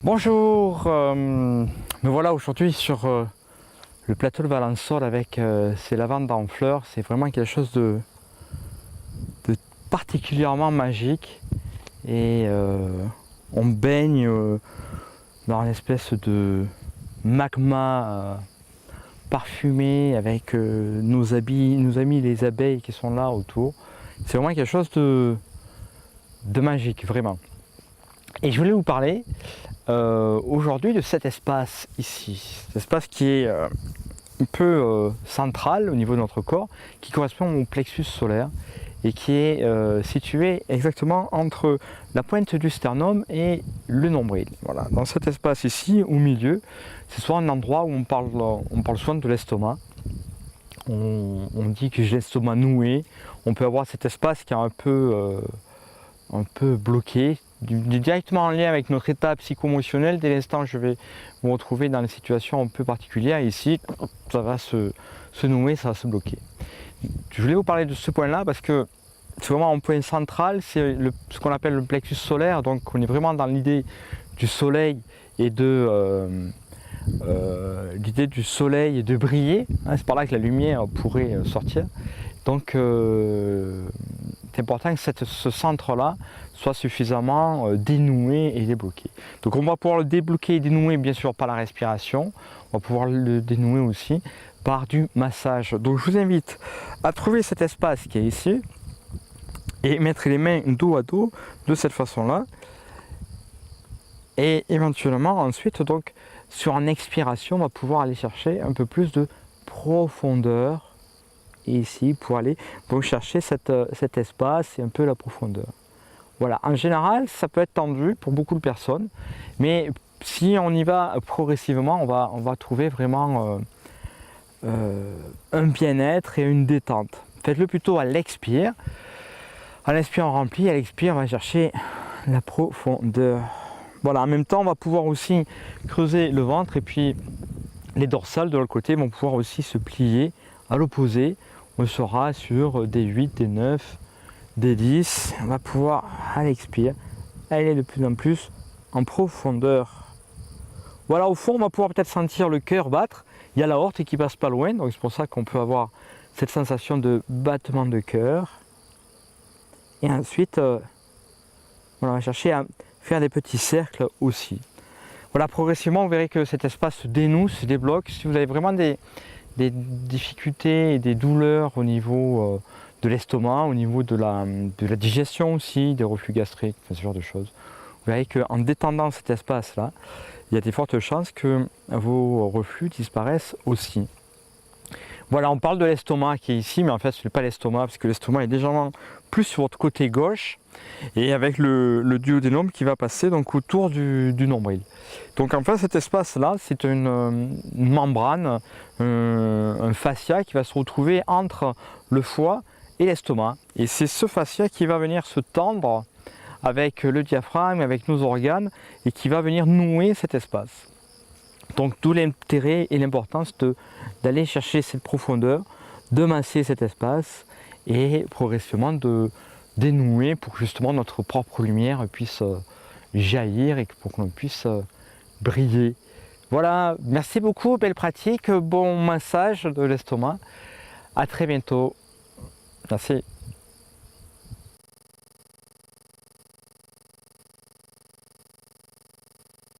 Bonjour, me voilà aujourd'hui sur le plateau de Valençol avec ces lavandes en fleurs. C'est vraiment quelque chose de particulièrement magique et on baigne dans une espèce de magma parfumé avec nos amis les abeilles qui sont là autour. C'est vraiment quelque chose de magique, vraiment. Et je voulais vous parler aujourd'hui de cet espace ici, cet espace qui est un peu central au niveau de notre corps, qui correspond au plexus solaire et qui est situé exactement entre la pointe du sternum et le nombril. Voilà, dans cet espace ici, au milieu, c'est souvent un endroit où on parle souvent de l'estomac. On dit que j'ai l'estomac noué. On peut avoir cet espace qui est un peu bloqué, directement en lien avec notre état psycho-émotionnel. Dès l'instant où je vais me retrouver dans des situations un peu particulières, ici, ça va se nouer, ça va se bloquer. Je voulais vous parler de ce point-là parce que c'est vraiment un point central, c'est ce qu'on appelle le plexus solaire. Donc on est vraiment dans l'idée du soleil et de briller. C'est par là que la lumière pourrait sortir. Donc c'est important que ce centre-là soit suffisamment dénoué et débloqué. Donc on va pouvoir le débloquer et dénouer bien sûr par la respiration, on va pouvoir le dénouer aussi par du massage. Donc je vous invite à trouver cet espace qui est ici et mettre les mains dos à dos de cette façon-là. Et éventuellement ensuite, donc sur une expiration, on va pouvoir aller chercher un peu plus de profondeur. Et ici, pour aller donc chercher cet espace et un peu la profondeur. Voilà, en général, ça peut être tendu pour beaucoup de personnes, mais si on y va progressivement, on va trouver vraiment un bien-être et une détente. Faites-le plutôt à l'expire. À l'inspire, on remplit, à l'expire, on va chercher la profondeur. Voilà, en même temps, on va pouvoir aussi creuser le ventre et puis les dorsales de l'autre côté vont pouvoir aussi se plier à l'opposé. On sera sur des 8, des 9, des 10. On va pouvoir, à l'expire, aller de plus en plus en profondeur. Voilà, au fond, on va pouvoir peut-être sentir le cœur battre. Il y a l'aorte qui passe pas loin, donc c'est pour ça qu'on peut avoir cette sensation de battement de cœur. Et ensuite, voilà, on va chercher à faire des petits cercles aussi. Voilà, progressivement, vous verrez que cet espace se dénoue, se débloque. Si vous avez vraiment des difficultés et des douleurs au niveau de l'estomac, au niveau de la digestion aussi, des reflux gastriques, ce genre de choses. Vous verrez qu'en détendant cet espace-là, il y a des fortes chances que vos reflux disparaissent aussi. Voilà, on parle de l'estomac qui est ici, mais en fait ce n'est pas l'estomac, parce que l'estomac est légèrement plus sur votre côté gauche, et avec le duodénum qui va passer donc autour du nombril. Donc en fait cet espace-là, c'est une membrane, un fascia qui va se retrouver entre le foie et l'estomac. Et c'est ce fascia qui va venir se tendre avec le diaphragme, avec nos organes, et qui va venir nouer cet espace. Donc d'où l'intérêt et l'importance d'aller chercher cette profondeur, de masser cet espace et progressivement de dénouer pour que justement notre propre lumière puisse jaillir et pour qu'on puisse briller. Voilà, merci beaucoup, belle pratique, bon massage de l'estomac. À très bientôt. Merci.